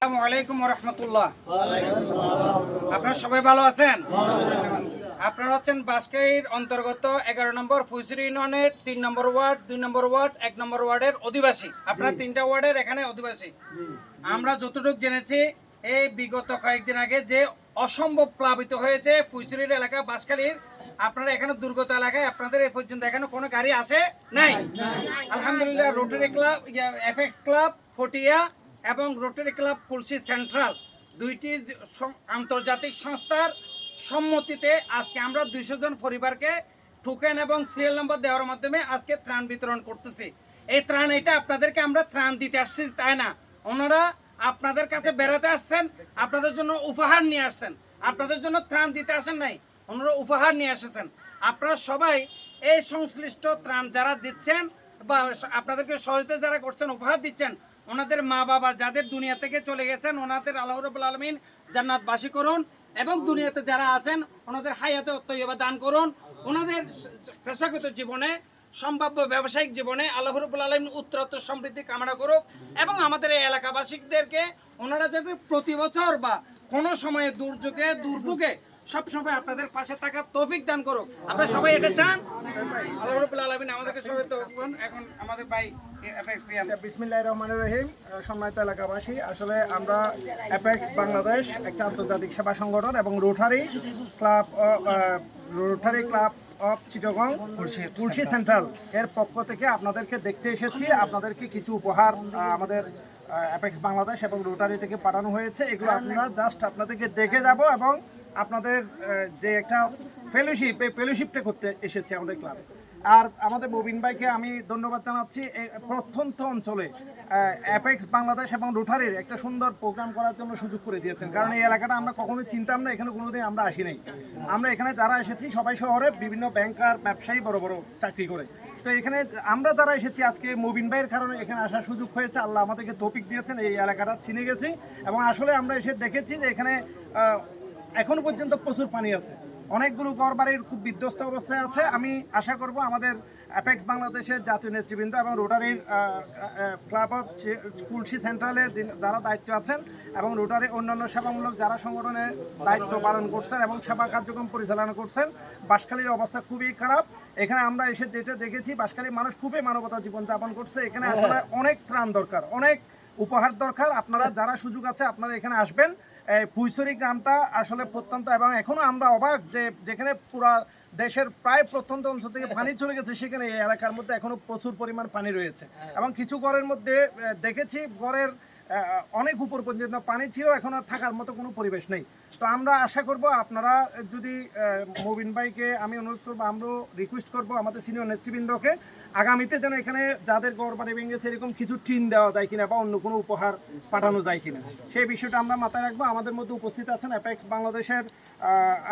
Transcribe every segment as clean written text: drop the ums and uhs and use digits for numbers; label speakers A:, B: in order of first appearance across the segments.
A: আসসালামু আলাইকুম ওয়া রাহমাতুল্লাহ। আপনারা সবাই ভালো আছেন? আপনারা হচ্ছেন বাঁশখালীর অন্তর্গত 11 নম্বর ফুলছড়ি ইউনিয়নের 3 নম্বর ওয়ার্ড, 2 নম্বর ওয়ার্ড, 1 নম্বর ওয়ার্ডের অধিবাসী। আপনারা 3টা ওয়ার্ডের এখানে অধিবাসী। আমরা যতটুকু জেনেছি এই বিগত কয়েকদিন আগে যে অসম্ভব প্লাবিত হয়েছে ফুলছড়ির এলাকা বাঁশখালীর, আপনারা এখানে দুর্গত এলাকায় আপনাদের এই পর্যন্ত এখানে কোনো গাড়ি আসে নাই। আলহামদুলিল্লাহ rotary club, FX club Fatia এবং রোটারি ক্লাব কুলসি সেন্ট্রাল দুইটি আন্তর্জাতিক সংস্থার সম্মতিতে আজকে আমরা 200 জন পরিবারকে টোকেন এবং সিরিয়াল নম্বর দেওয়ার মাধ্যমে আজকে ত্রাণ বিতরণ করতেছি। এই ত্রাণ এটা আপনাদেরকে আমরা ত্রাণ দিতে আসছি তাই না, ওনারা আপনাদের কাছে বেড়াতে আসছেন, আপনাদের জন্য উপহার নিয়ে আসছেন, আপনাদের জন্য ত্রাণ দিতে আসেন নাই, ওনারা উপহার নিয়ে এসেছেন। আপনারা সবাই এই সংশ্লিষ্ট ত্রাণ যারা দিচ্ছেন বা আপনাদেরকে সহযোগিতা যারা করছেন, উপহার দিচ্ছেন, ওনাদের মা বাবা যাদের দুনিয়া থেকে চলে গেছেন ওনাদের আল্লাহ রাব্বুল আলামিন জান্নাতবাসী করুন এবং দুনিয়াতে যারা আছেন ওনাদের হায়াতে তৈয়বা দান করুন। ওনাদের পেশাগত জীবনে, সম্ভাব্য ব্যবসায়িক জীবনে আল্লাহ রাব্বুল আলামিন উত্তরোত্তর সমৃদ্ধি কামনা করুক এবং আমাদের এই এলাকাবাসীদেরকে ওনারা যাতে প্রতি বছর বা কোনো সময়ে দুর্যোগে দুর্ভোগে সবসময় আপনাদের পাশে থাকার তৌফিক দান করুক। আপনারা সবাই এটা চান, আল্লাহ রাব্বুল আলামিন আমাদেরকে সবাই তৌফিক দান। এখন আমাদের ভাই
B: বিসমিল্লাহির রহমানির রহিম। সম্মানিত এলাকাবাসী, আসলে আমরা অ্যাপেক্স বাংলাদেশ একটা আন্তর্জাতিক সেবা সংগঠন এবং rotary club of Chittagong Kulsi central এর পক্ষ থেকে আপনাদেরকে দেখতে এসেছি। আপনাদেরকে কিছু উপহার আমাদের অ্যাপেক্স বাংলাদেশ এবং রোটারি থেকে পাঠানো হয়েছে। এগুলো আপনারা জাস্ট আপনাদেরকে দেখে যাব এবং আপনাদের যে একটা ফেলোশিপ, এই ফেলোশিপটা করতে এসেছে আমাদের ক্লাবে। আর আমাদের মুবিন ভাইকে আমি ধন্যবাদ জানাচ্ছি। প্রত্যন্ত অঞ্চলে অ্যাপেক্স বাংলাদেশ এবং রোটারির একটা সুন্দর প্রোগ্রাম করার জন্য সুযোগ করে দিয়েছেন, কারণ এই এলাকাটা আমরা কখনোই চিনতাম না, এখানে কোনোদিন আমরা আসি নাই। আমরা এখানে যারা এসেছি সবাই শহরে বিভিন্ন ব্যাংকার, ব্যবসায়ী, বড় বড় চাকরি করে। তো এখানে আমরা যারা এসেছি আজকে মুবিন ভাইয়ের কারণে এখানে আসার সুযোগ হয়েছে। আল্লাহ আমাদেরকে তৌফিক দিয়েছেন, এই এলাকাটা চিনে গেছি এবং আসলে আমরা এসে দেখেছি যে এখানে এখনো পর্যন্ত প্রচুর পানি আছে, অনেকগুলো ঘরবাড়ির খুব বিধ্বস্ত অবস্থায় আছে। আমি আশা করব আমাদের অ্যাপেক্স বাংলাদেশের জাতীয় নেতৃবৃন্দ এবং রোটারির ক্লাব অফ কুলসি সেন্ট্রালের যারা দায়িত্ব আছেন এবং রোটারির অন্যান্য সেবামূলক যারা সংগঠনের দায়িত্ব পালন করছেন এবং সেবা কার্যক্রম পরিচালনা করছেন। বাঁশখালীর অবস্থা খুবই খারাপ। এখানে আমরা এসে যেটা দেখেছি, বাঁশখালীর মানুষ খুবই মানবতা জীবনযাপন করছে। এখানে আসলে অনেক ত্রাণ দরকার, অনেক উপহার দরকার। আপনারা যারা সুযোগ আছে আপনারা এখানে আসবেন। ফুলছড়ি গ্রামটা আসলে প্রত্যন্ত, এবং এখনো আমরা অবাক যে যেখানে পুরা দেশের প্রায় প্রত্যন্ত অঞ্চল থেকে পানি চলে গেছে, সেখানে এই এলাকার মধ্যে এখনো প্রচুর পরিমাণ পানি রয়েছে এবং কিছু ঘরের মধ্যে দেখেছি ঘরের অনেক উপর পর্যন্ত পানি ছিল, এখন আর থাকার মতো কোনো পরিবেশ নেই। তো আমরা আশা করব আপনারা যদি মুবিন ভাইকে আমি অনুরোধ করবো, আমরা রিকোয়েস্ট করব আমাদের সিনিয়র নেতৃবৃন্দকে আগামীতে যেন এখানে যাদের ঘর বাড়ি ভেঙেছে এরকম কিছু টিন দেওয়া যায় কিনা বা অন্য কোনো উপহার পাঠানো যায় কিনা, সেই বিষয়টা আমরা মাথায় রাখবো। আমাদের মধ্যে উপস্থিত আছেন অ্যাপেক্স বাংলাদেশের,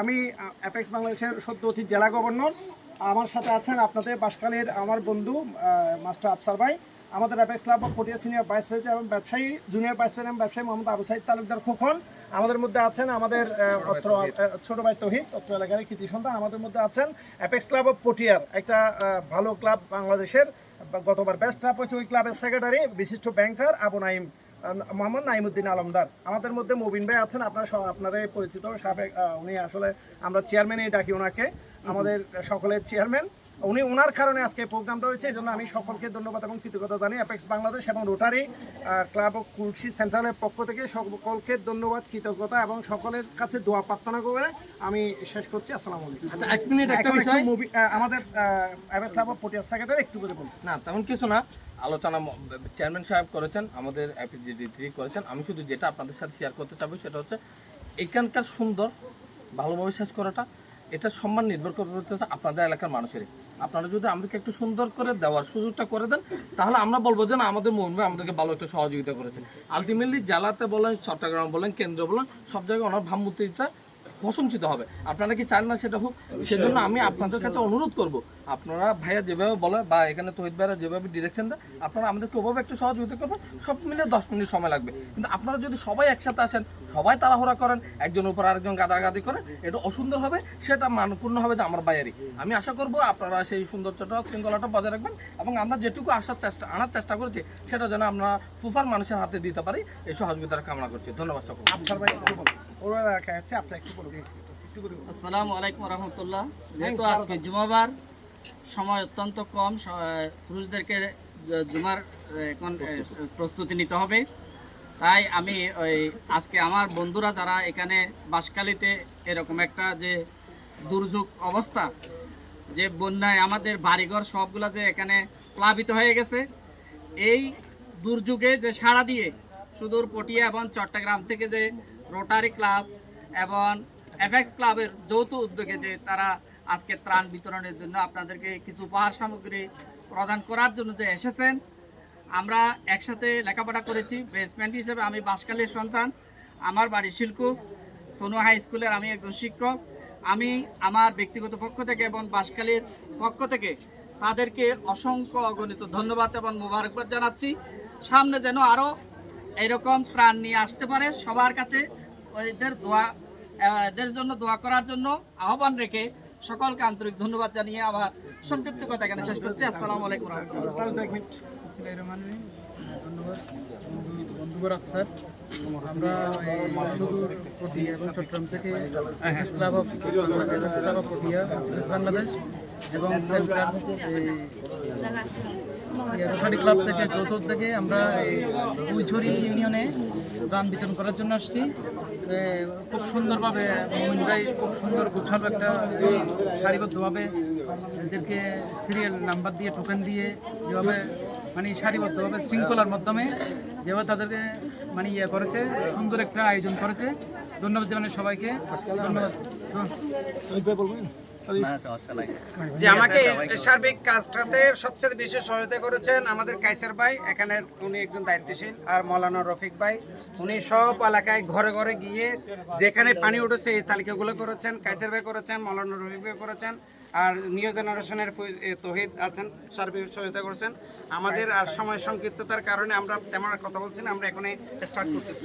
B: আমি অ্যাপেক্স বাংলাদেশের সদ্য অতীত জেলা গভর্নর, আমার সাথে আছেন আপনাদের বাঁশখালীর আমার বন্ধু মাস্টার আফসার ভাই, আমাদের apex club of Fatia senior vice president এবং ব্যবসায়ী, জুনিয়র ভাইস প্রেসিডেন্ট ব্যবসায়ী মোহাম্মদ আবু সাইদ তালুকদার খোকন। আমাদের মধ্যে আছেন আমাদের ছোট ভাই তহিদ, অত্র এলাকার কৃতি সন্তান। আমাদের মধ্যে আছেন অ্যাপেক্স ক্লাব অফ পটিয়ার, একটা ভালো ক্লাব বাংলাদেশের, গতবার বেস্ট ক্লাব হচ্ছে ওই ক্লাবের সেক্রেটারি বিশিষ্ট ব্যাংকার আবু নাইম, মোহাম্মদ নাইমুদ্দিন আলমদার। আমাদের মধ্যে মুবিন ভাই আছেন, আপনারাই পরিচিত সাবেক, উনি আসলে আমরা চেয়ারম্যানই ডাকি ওনাকে, আমাদের সকলের চেয়ারম্যান উনি। ওনার কারণে আজকে প্রোগ্রামটা হয়েছে, এই জন্য আমি সকলকে ধন্যবাদ এবং কৃতজ্ঞতা জানাই। অ্যাপেক্স বাংলাদেশ এবং রোটারি ক্লাব অফ কুলসি সেন্ট্রালের পক্ষ থেকে সকলকে ধন্যবাদ, কৃতজ্ঞতা এবং সকলের কাছে দোয়া প্রার্থনা করে আমি শেষ করছি। আসসালামু আলাইকুম।
C: আচ্ছা, এক মিনিট, একটা বিষয়
B: আমাদের apex club of Patiya secretary একটু করে বলুন।
C: না, তেমন কিছু না, আলোচনা চেয়ারম্যান সাহেব করেছেন, আমাদের এপিজিডি করেছেন। আমি শুধু যেটা আপনাদের সাথে শেয়ার করতে চাবো সেটা হচ্ছে এখানকার সুন্দর ভালোভাবে শেষ করাটা, এটা সম্মান নির্ভর করতেছে আপনাদের এলাকার মানুষেরই। আপনারা যদি আমাদেরকে একটু সুন্দর করে দেওয়ার সুযোগটা করে দেন, তাহলে আমরা বলবো যে না, আমাদের মুমিন ভাই আমাদেরকে ভালো একটা সহযোগিতা করেছে। আলটিমেটলি জেলাতে বলেন, চট্টগ্রাম বলেন, কেন্দ্র বলেন, সব জায়গায় ওনার ভাবমূর্তিটা প্রশংসিত হবে। আপনারা কি চান না সেটা হোক? সেজন্য আমি আপনাদের কাছে অনুরোধ করব আপনারা ভাইয়া যেভাবে বলে বা এখানে তহিদ ভাইরা যেভাবে ডিরেকশন দেয়, আপনারা আমাদেরকে ওভাবে একটু সহযোগিতা করবেন। সব মিলে 10 মিনিট সময় লাগবে। কিন্তু আপনারা যদি সবাই একসাথে আসেন, সবাই তাড়াহুড়া করেন, একজন উপর আরেকজন গাদাগাদি করেন, এটা অসুন্দর হবে, সেটা মানপূর্ণ হবে যে আমার বাইরেই। আমি আশা করব আপনারা সেই সৌন্দর্যটা, শৃঙ্খলাটা বজায় রাখবেন এবং আমরা যেটুকু আনার চেষ্টা করেছি সেটা যেন আমরা ফুফার মানুষের হাতে দিতে পারি, এই সহযোগিতার কামনা করছি। ধন্যবাদ সকল।
B: আফসার ভাই একটু বলুন। ওরা দেখা যাচ্ছে, আপনি একটু বলুন।
D: আসসালামু আলাইকুম রহমতুল্লাহ। যেহেতু আজকে জুমাবার, সময় অত্যন্ত কম, পুরুষদেরকে জুমার এখন প্রস্তুতি নিতে হবে, তাই আমি আজকে আমার বন্ধুরা যারা এখানে বাঁশখালীতে এরকম একটা যে দুর্যোগ অবস্থা, যে বন্যায় আমাদের বাড়িঘর সবগুলা যে এখানে প্লাবিত হয়ে গেছে, এই দুর্যোগে যে সাড়া দিয়ে সুদূর পটিয়া এবং চট্টগ্রাম থেকে যে রোটারি ক্লাব এবং এফএক্স ক্লাবের যৌথ উদ্যোগে যে তারা আজকে ত্রাণ বিতরণের জন্য আপনাদেরকে কিছু উপহার সামগ্রী প্রদান করার জন্য যে এসেছেন, আমরা একসাথে লেখাপড়া করেছি। বেসমেন্ট হিসেবে আমি বাঁশখালীর সন্তান, আমার বাড়ি শিলকু সোনু হাই স্কুলের আমি একজন শিক্ষক। আমি আমার ব্যক্তিগত পক্ষ থেকে এবং বাঁশখালীর পক্ষ থেকে তাদেরকে অসংখ্য অগণিত ধন্যবাদ এবং মোবারকবাদ জানাচ্ছি। সামনে যেন আরও এরকম ত্রাণ নিয়ে আসতে পারে, সবার কাছে এদের জন্য দোয়া করার জন্য আহ্বান রেখে সকলকে আন্তরিক ধন্যবাদ জানিয়ে আবার সংক্ষিপ্ত কথা এখানে শেষ করছি। আসসালামু আলাইকুম রহমতুল্লাহ।
E: ধন্যবাদ বন্ধুবর স্যার। আমরা সুদূর পটিয়া এবং চট্টগ্রাম থেকে ক্লাব অফ পটিয়া বাংলাদেশ এবং সেন্ট্রাল রোটারি ক্লাব থেকে যৌথ উদ্যোগে আমরা কুইছড়ি ইউনিয়নে ত্রাণ বিতরণ করার জন্য আসছি। খুব সুন্দরভাবে মোমিন ভাই খুব সুন্দর গোছালো একটা সারিবদ্ধভাবে এদেরকে সিরিয়াল নাম্বার দিয়ে টোকেন দিয়ে যেভাবে মানে সারিবদ্ধভাবে শৃঙ্খলার মাধ্যমে যেভাবে তাদেরকে মানে করেছে, সুন্দর একটা আয়োজন করেছে। ধন্যবাদ জানাই সবাইকে, ধন্যবাদ।
A: যে আমাকে সার্বিক কাজটাতে সবচেয়ে বেশি সহায়তা করেছেন আমাদের কাইসার ভাই, এখানে উনি একজন দায়িত্বশীল, আর মৌলানা রফিক ভাই, উনি সব এলাকায় ঘরে ঘরে গিয়ে যেখানে পানি উঠেছে এই তালিকাগুলো করেছেন। কাইসার ভাই করেছেন, মৌলানা রফিক ভাই করেছেন, আর নিউ জেনারেশনের তহিদ আছেন, সার্বিক সহায়তা করেছেন। আমাদের আর সময় সংক্ষিপ্ততার কারণে আমরা তেমন আর কথা বলছি না, আমরা এখানে স্টার্ট করতেছি।